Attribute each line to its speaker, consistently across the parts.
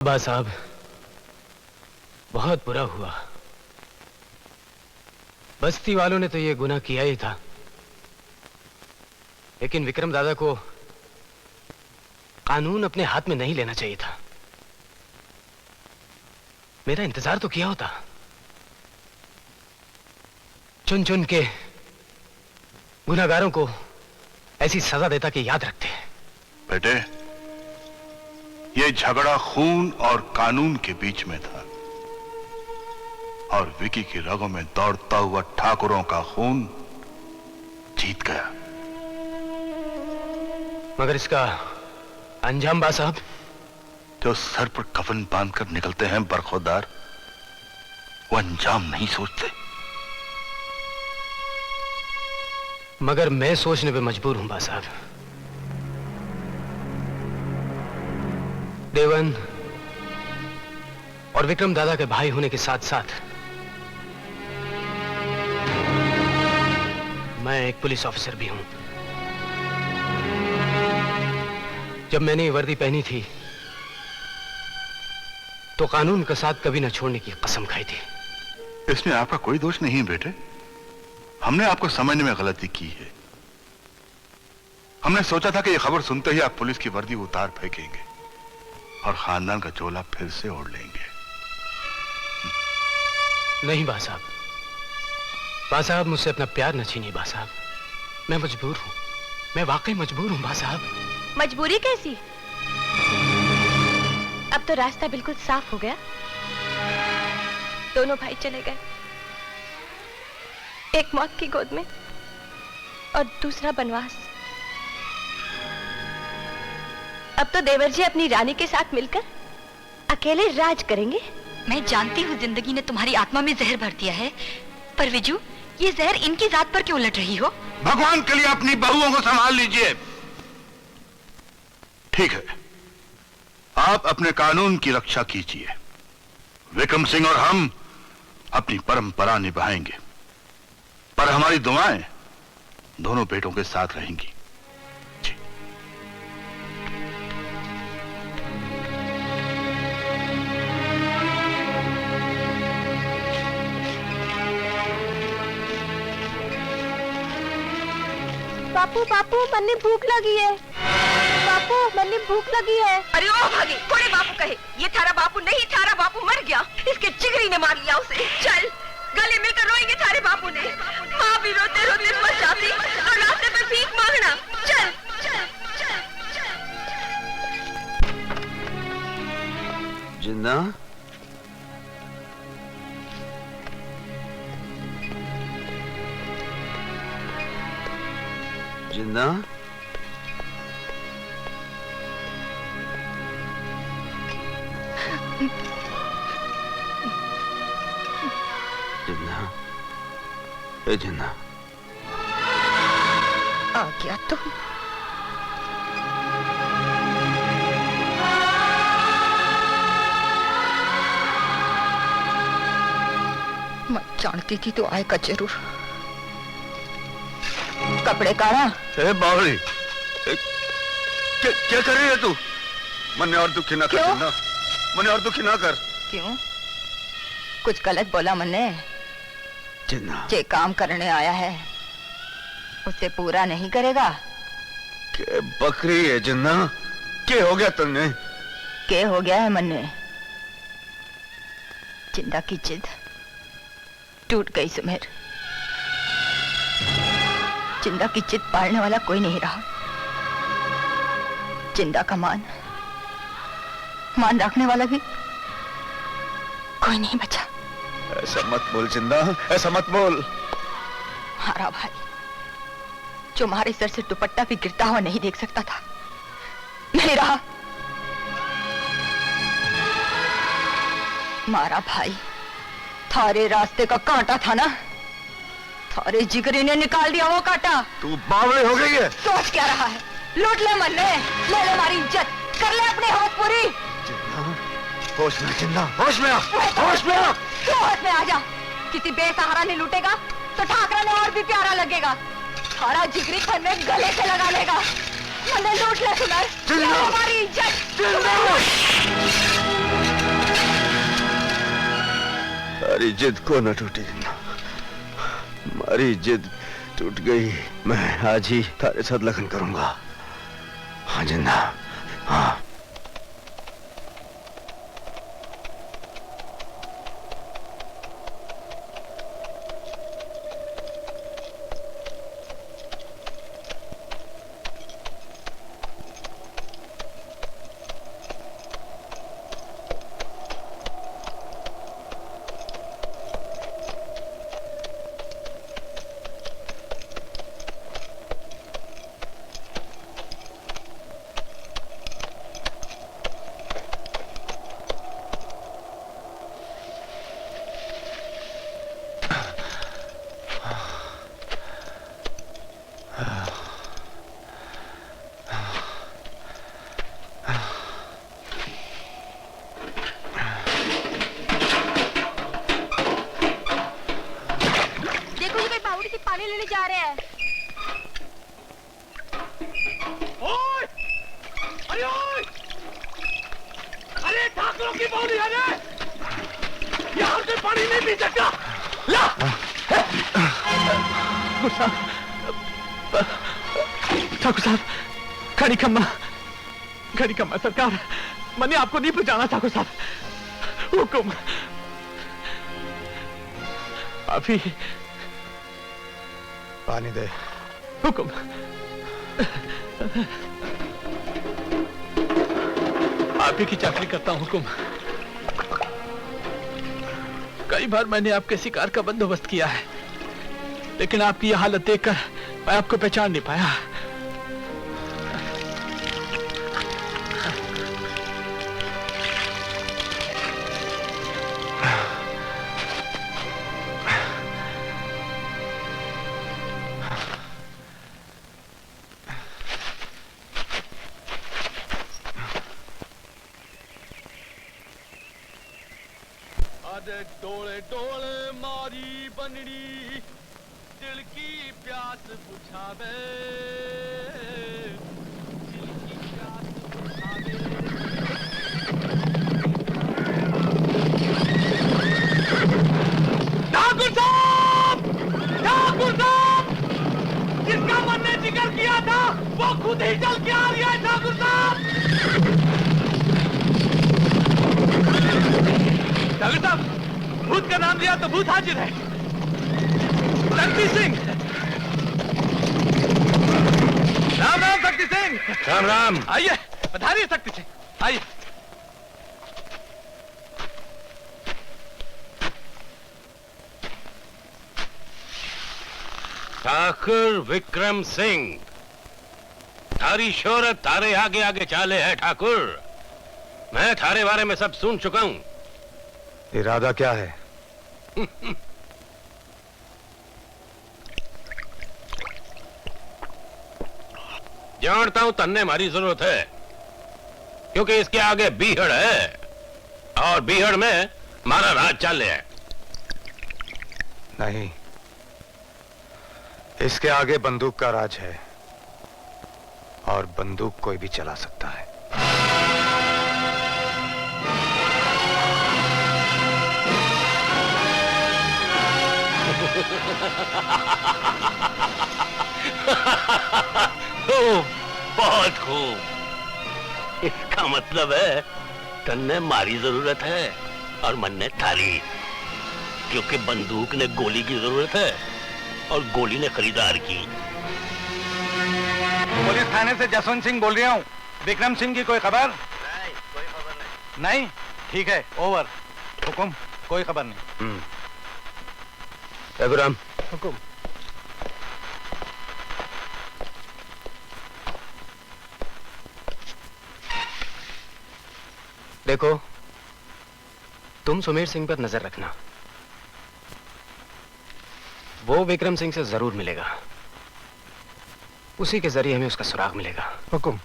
Speaker 1: अब्बा साहब, बहुत बुरा हुआ। बस्ती वालों ने तो ये गुनाह किया ही था, लेकिन विक्रम दादा को कानून अपने हाथ में नहीं लेना चाहिए था। मेरा इंतजार तो किया होता। चुन चुन के गुनाहगारों को ऐसी सजा देता कि याद रखते।
Speaker 2: बेटे, ये झगड़ा खून और कानून के बीच में था और विकी की रगों में दौड़ता हुआ ठाकुरों का खून जीत गया।
Speaker 1: मगर इसका अंजाम बा साहब?
Speaker 2: जो सर पर कफन बांधकर निकलते हैं बरखुरदार, वो अंजाम नहीं सोचते।
Speaker 1: मगर मैं सोचने पे मजबूर हूं बा साहब। देवन और विक्रम दादा के भाई होने के साथ साथ मैं एक पुलिस ऑफिसर भी हूं। जब मैंने ये वर्दी पहनी थी तो कानून का साथ कभी न छोड़ने की कसम खाई थी।
Speaker 2: इसमें आपका कोई दोष नहीं बेटे। हमने आपको समझने में गलती की है। हमने सोचा था कि यह खबर सुनते ही आप पुलिस की वर्दी उतार फेंकेंगे और खानदान का चोला फिर से ओढ़ लेंगे।
Speaker 1: नहीं बा साहब, बा साहब मुझसे अपना प्यार न छीनिए बा साहब। मैं मजबूर हूं, मैं वाकई मजबूर हूं बा साहब।
Speaker 3: मजबूरी कैसी? अब तो रास्ता बिल्कुल साफ हो गया। दोनों भाई चले गए, एक मौत की गोद में और दूसरा बनवास। अब तो देवर जी अपनी रानी के साथ मिलकर अकेले राज करेंगे।
Speaker 4: मैं जानती हूँ जिंदगी ने तुम्हारी आत्मा में जहर भर दिया है, पर विजू, ये जहर इनकी जात पर क्यों उलट रही हो?
Speaker 2: भगवान के लिए अपनी बहुओं को संभाल लीजिए। ठीक है, आप अपने कानून की रक्षा कीजिए। विक्रम सिंह और हम अपनी परंपरा निभाएंगे, पर हमारी दुआएं दोनों बेटों के साथ रहेंगी। जी।
Speaker 3: बापू बापू, मन्ने भूख लगी है। बापू, मन्ने भूख लगी है।
Speaker 5: अरे ओ भागी, कोड़े बापू कहे। ये थारा बापू नहीं, थारा बापू मर गया। इसके जिगरी ने मार लिया उसे। चल, गले मिलकर रोएंगे थारे बापू ने। माँ भी रोते रोते मर जाती तो रास्ते पे भीख मांगना। चल चल चल चल।
Speaker 6: जिन्ना, जिन्ना, जिन्ना, ए जिन्ना,
Speaker 5: आ गया तो। मैं जानती थी तो आएगा जरूर। कपड़े काढ़ा।
Speaker 6: ए बावली, क्या कर रही है तू? मन्ने और दुखी ना कर जिन्ना, मन्ने और दुखी ना कर।
Speaker 5: क्यों? कुछ गलत बोला मन्ने?
Speaker 6: जिन्ना,
Speaker 5: जे काम करने आया है उसे पूरा नहीं करेगा?
Speaker 6: के बकरी है जिन्ना, क्या हो गया तुमने?
Speaker 5: क्या हो गया है मन्ने? जिंदा की जिद टूट गई सुमेर। जिंदा की जिद पालने वाला कोई नहीं रहा। जिंदा का मान रखने वाला भी कोई नहीं बचा।
Speaker 6: ऐसा मत बोल जिंदा, ऐसा मत बोल।
Speaker 5: हमारा भाई जो हमारे सर से दुपट्टा भी गिरता हुआ नहीं देख सकता था, नहीं रहा। हमारा भाई थारे रास्ते का कांटा था ना, थारे जिगरी ने निकाल दिया वो कांटा।
Speaker 6: तू बावली हो गई है।
Speaker 5: सोच क्या रहा है? लूट ले मन्ने, ले ले हमारी इज्जत, कर ले अपनी हवस पूरी।
Speaker 6: होश में जिंदा, होश में आ, होश में आ।
Speaker 5: क्यों होश में आ जा? किसी बेसहारा ने लूटेगा तो ठाकरा ने और भी प्यारा लगेगा। सारा जिगरी घर में गले से लगा लेगा। मन्ने लूट ले सुनर, हमारी इज्जत।
Speaker 6: हमारी जिद को न टूटी जिंदा, हमारी जिद टूट गई। मैं आज ही तारे साथ लगन करूंगा। हाँ जिंदा, हाँ।
Speaker 3: पानी लेने जा रहे हैं।
Speaker 1: ओए! अरे ओए! अरे ठाकुरों की बावड़ी है रे! यहाँ से पानी नहीं पी सकता। ला! ठाकुर साहब, खड़ी खम्मा सरकार, मैंने आपको नहीं पहुंचाना। ठाकुर साहब, हुक्म। अभी
Speaker 6: पानी दे।
Speaker 1: हुक्म। आप ही की चाकरी करता हूं। हुक्म। कई बार मैंने आपके शिकार का बंदोबस्त किया है, लेकिन आपकी यह हालत देखकर मैं आपको पहचान नहीं पाया। डोले डोले मारी बनड़ी, दिल की प्यास बुझावे, दिल की प्यास बुझावे। ठाकुर साहब, जिसका मन ने जिक्र किया था वो खुद ही चल के आ रही है। ठाकुर साहब, भूत का नाम लिया तो भूत हाजिर है। शक्ति सिंह, राम राम। शक्ति सिंह,
Speaker 2: राम राम।
Speaker 1: आइए, पधारिए शक्ति सिंह, आइए।
Speaker 7: ठाकुर विक्रम सिंह, थारी शोहरत थारे आगे आगे चाले है। ठाकुर, मैं थारे बारे में सब सुन चुका हूं।
Speaker 6: इरादा क्या है?
Speaker 7: जानता हूं तन्ने हमारी जरूरत है, क्योंकि इसके आगे बीहड़ है और बीहड़ में हमारा राज चाले है।
Speaker 6: नहीं, इसके आगे बंदूक का राज है, और बंदूक कोई भी चला सकता है।
Speaker 7: बहुत खूब। इसका मतलब है तन्ने मारी जरूरत है और मन ने थारी, क्योंकि बंदूक ने गोली की जरूरत है और गोली ने खरीदार की।
Speaker 8: पुलिस थाने से जसवंत सिंह बोल रहा हूँ। विक्रम सिंह की कोई खबर?
Speaker 7: नहीं, कोई खबर
Speaker 8: नहीं? ठीक है, ओवर। हुकुम, कोई खबर नहीं।
Speaker 7: रघुराम,
Speaker 1: हुक्म। देखो, तुम सुमेर सिंह पर नजर रखना। वो विक्रम सिंह से जरूर मिलेगा, उसी के जरिए हमें उसका सुराग मिलेगा।
Speaker 6: हुकुम।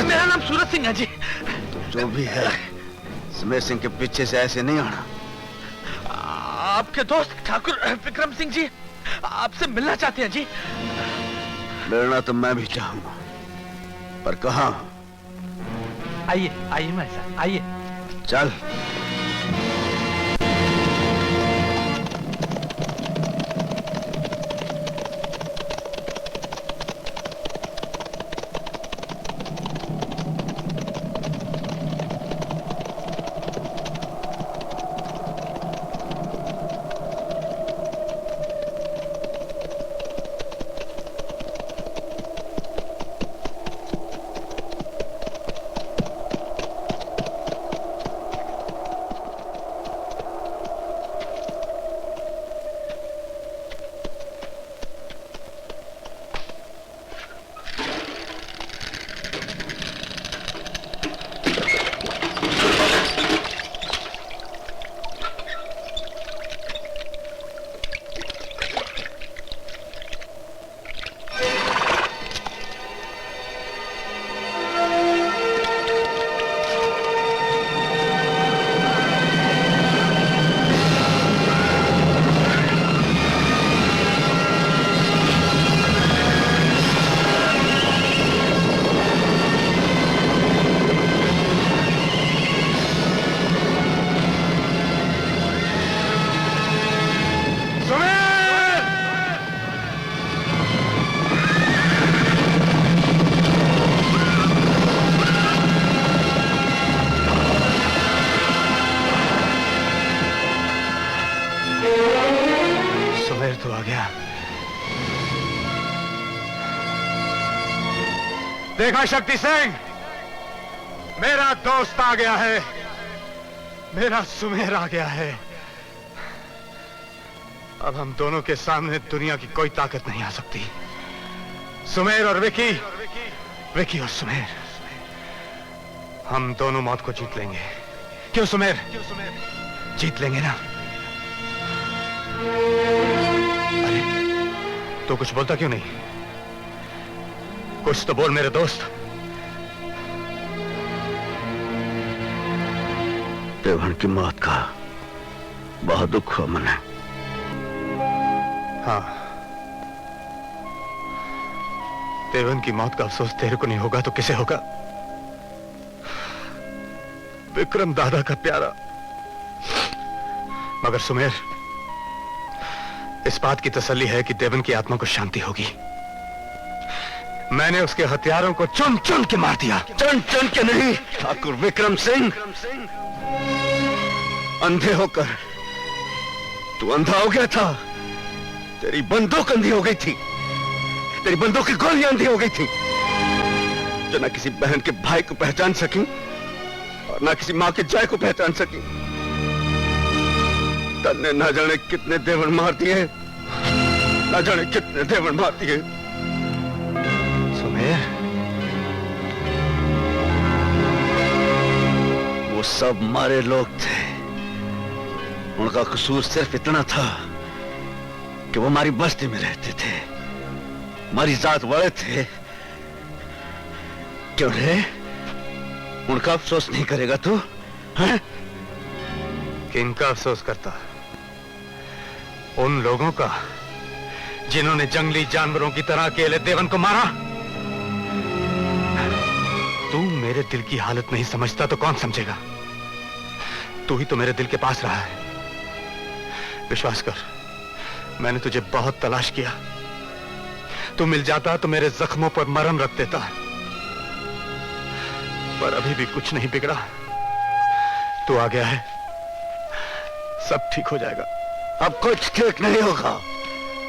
Speaker 1: मेरा नाम सूरज सिंह है जी।
Speaker 6: जो भी है, सुमेर सिंह के पीछे से ऐसे नहीं आना,
Speaker 1: आपके दोस्त ठाकुर विक्रम सिंह जी आपसे मिलना चाहते हैं जी।
Speaker 6: मिलना तो मैं भी चाहूंगा, पर कहाँ?
Speaker 1: आइए आइए मेरे साथ आइए।
Speaker 6: चल।
Speaker 8: तो आ गया। देखा शक्ति सिंह, मेरा दोस्त आ गया है, मेरा सुमेर आ गया है। अब हम दोनों के सामने दुनिया की कोई ताकत नहीं आ सकती। सुमेर और विकी, विकी और सुमेर, हम दोनों मौत को जीत लेंगे। क्यों सुमेर? जीत लेंगे ना? अरे तो कुछ बोलता क्यों नहीं? कुछ तो बोल मेरे दोस्त।
Speaker 6: देवन की मौत का बहुत दुख हुआ मने।
Speaker 8: हाँ, देवन की मौत का अफसोस तेरे को नहीं होगा तो किसे होगा? विक्रम दादा का प्यारा। मगर सुमेर, इस बात की तसल्ली है कि देवन की आत्मा को शांति होगी। मैंने उसके हथियारों को चुन चुन के मार दिया।
Speaker 6: चुन चुन के नहीं ठाकुर विक्रम सिंह, अंधे होकर तू अंधा हो गया था। तेरी बंदूक अंधी हो गई थी, तेरी बंदूक की गोलियां अंधी हो गई थी, जो ना किसी बहन के भाई को पहचान सकी और ना किसी मां के जय को पहचान सकी। तन्ने ना जाने कितने देवन मार दिए, ना जाने कितने देवन मार दिए।
Speaker 8: सुमेर,
Speaker 6: वो सब मारे लोग थे। उनका कसूर सिर्फ इतना था कि वो हमारी बस्ती में रहते थे, हमारी जात वाले थे। क्यों रे? उनका अफसोस नहीं करेगा तू? हैं?
Speaker 8: किनका अफसोस करता? उन लोगों का जिन्होंने जंगली जानवरों की तरह अकेले देवन को मारा। तू मेरे दिल की हालत नहीं समझता तो कौन समझेगा? तू ही तो मेरे दिल के पास रहा है। विश्वास कर, मैंने तुझे बहुत तलाश किया। तू मिल जाता तो मेरे जख्मों पर मरहम रख देता, पर अभी भी कुछ नहीं बिगड़ा। तू आ गया है, सब ठीक हो जाएगा।
Speaker 6: अब कुछ ठीक नहीं होगा,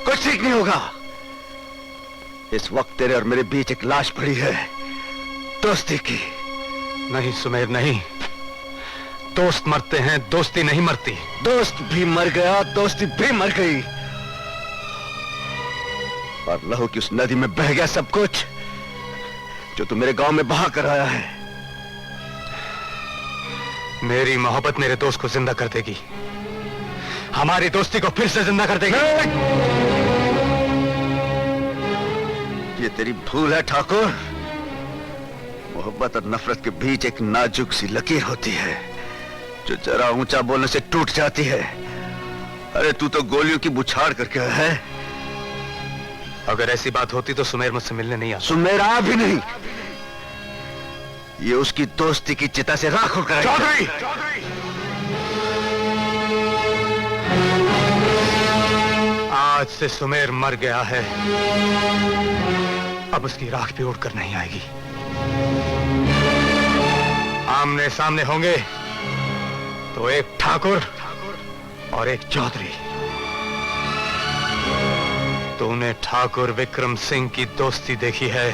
Speaker 6: कुछ ठीक नहीं होगा। इस वक्त तेरे और मेरे बीच एक लाश पड़ी है, दोस्ती की।
Speaker 8: नहीं सुमेर, नहीं। दोस्त मरते हैं, दोस्ती नहीं मरती।
Speaker 6: दोस्त भी मर गया, दोस्ती भी मर गई, और लहू की उस नदी में बह गया सब कुछ जो तू मेरे गांव में बहा कर आया है।
Speaker 8: मेरी मोहब्बत मेरे दोस्त को जिंदा कर देगी, हमारी दोस्ती को फिर से जिंदा कर देगी।
Speaker 6: ये तेरी भूल है ठाकुर। मोहब्बत और नफरत के बीच एक नाजुक सी लकीर होती है जो जरा ऊंचा बोलने से टूट जाती है अरे तू तो गोलियों की बुछाड़ करके आया है।
Speaker 8: अगर ऐसी बात होती तो सुमेर मुझसे मिलने नहीं आता।
Speaker 6: सुमेरा भी नहीं, ये उसकी दोस्ती की चिता से राख होकर आई है।
Speaker 8: चौधरी! आज से सुमेर मर गया है, अब उसकी राख भी उड़कर नहीं आएगी। आमने सामने होंगे तो एक ठाकुर और एक चौधरी। तूने ठाकुर विक्रम सिंह की दोस्ती देखी है,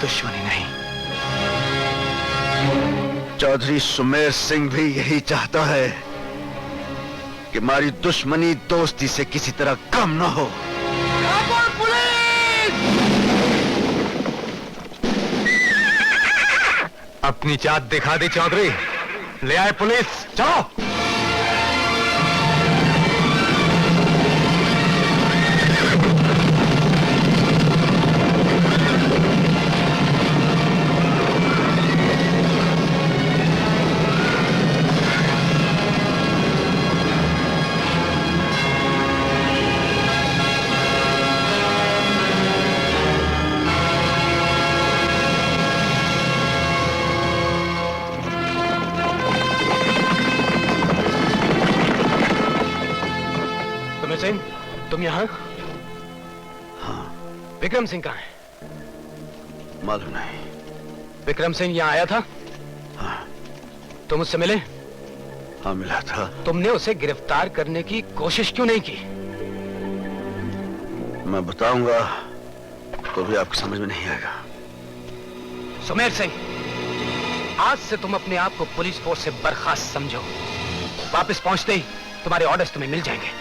Speaker 8: दुश्मनी नहीं।
Speaker 6: चौधरी सुमेर सिंह भी यही चाहता है कि हमारी दुश्मनी दोस्ती से किसी तरह कम न हो।
Speaker 8: अपनी चात दिखा दी चौधरी, ले आए पुलिस, चलो।
Speaker 1: सिंह, तुम यहाँ?
Speaker 6: हाँ।
Speaker 1: विक्रम सिंह कहाँ है?
Speaker 6: मालूम नहीं।
Speaker 1: विक्रम सिंह यहाँ आया था?
Speaker 6: हाँ।
Speaker 1: तुम उससे मिले?
Speaker 6: हाँ, मिला था।
Speaker 1: तुमने उसे गिरफ्तार करने की कोशिश क्यों नहीं की?
Speaker 6: मैं बताऊंगा तो भी आपकी समझ में नहीं आएगा।
Speaker 1: सुमेर सिंह, आज से तुम अपने आप को पुलिस फोर्स से बर्खास्त समझो। वापस पहुंचते ही तुम्हारे ऑर्डर्स तुम्हें मिल जाएंगे।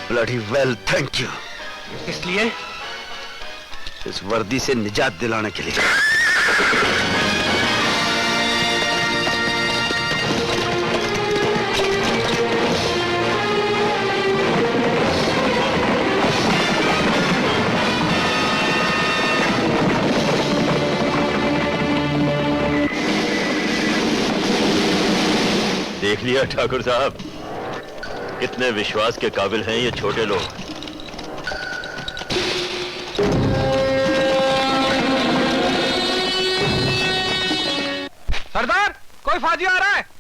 Speaker 6: Bloody well, thank you.
Speaker 1: इसलिए?
Speaker 6: इस वर्दी से निजात दिलाने के लिए।
Speaker 7: देख लिया ठाकुर साहब, कितने विश्वास के काबिल हैं ये छोटे लोग।
Speaker 1: सरदार, कोई फौजी आ रहा है।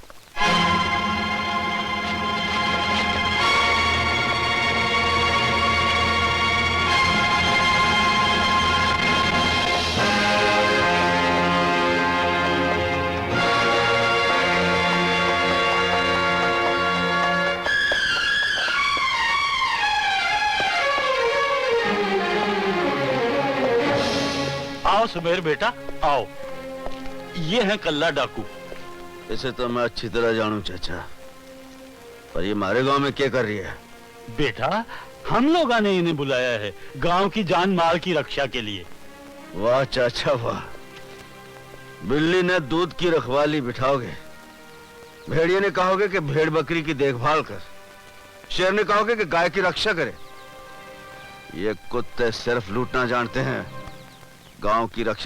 Speaker 7: आओ सुमेर बेटा, आओ। ये है कल्ला डाकू।
Speaker 6: इसे तो मैं अच्छी तरह जानूं चाचा, पर ये हमारे गांव में क्या कर रही है?
Speaker 7: बेटा, हम लोगों ने इन्हें बुलाया है गांव की जान माल की रक्षा के लिए।
Speaker 6: वाह चाचा वाह। बिल्ली ने दूध की रखवाली बिठाओगे, भेड़िए ने कहोगे कि भेड़ बकरी की देखभाल कर, शेर ने कहोगे कि गाय की रक्षा करे। ये कुत्ते सिर्फ लूटना जानते हैं, गांव की रक्षा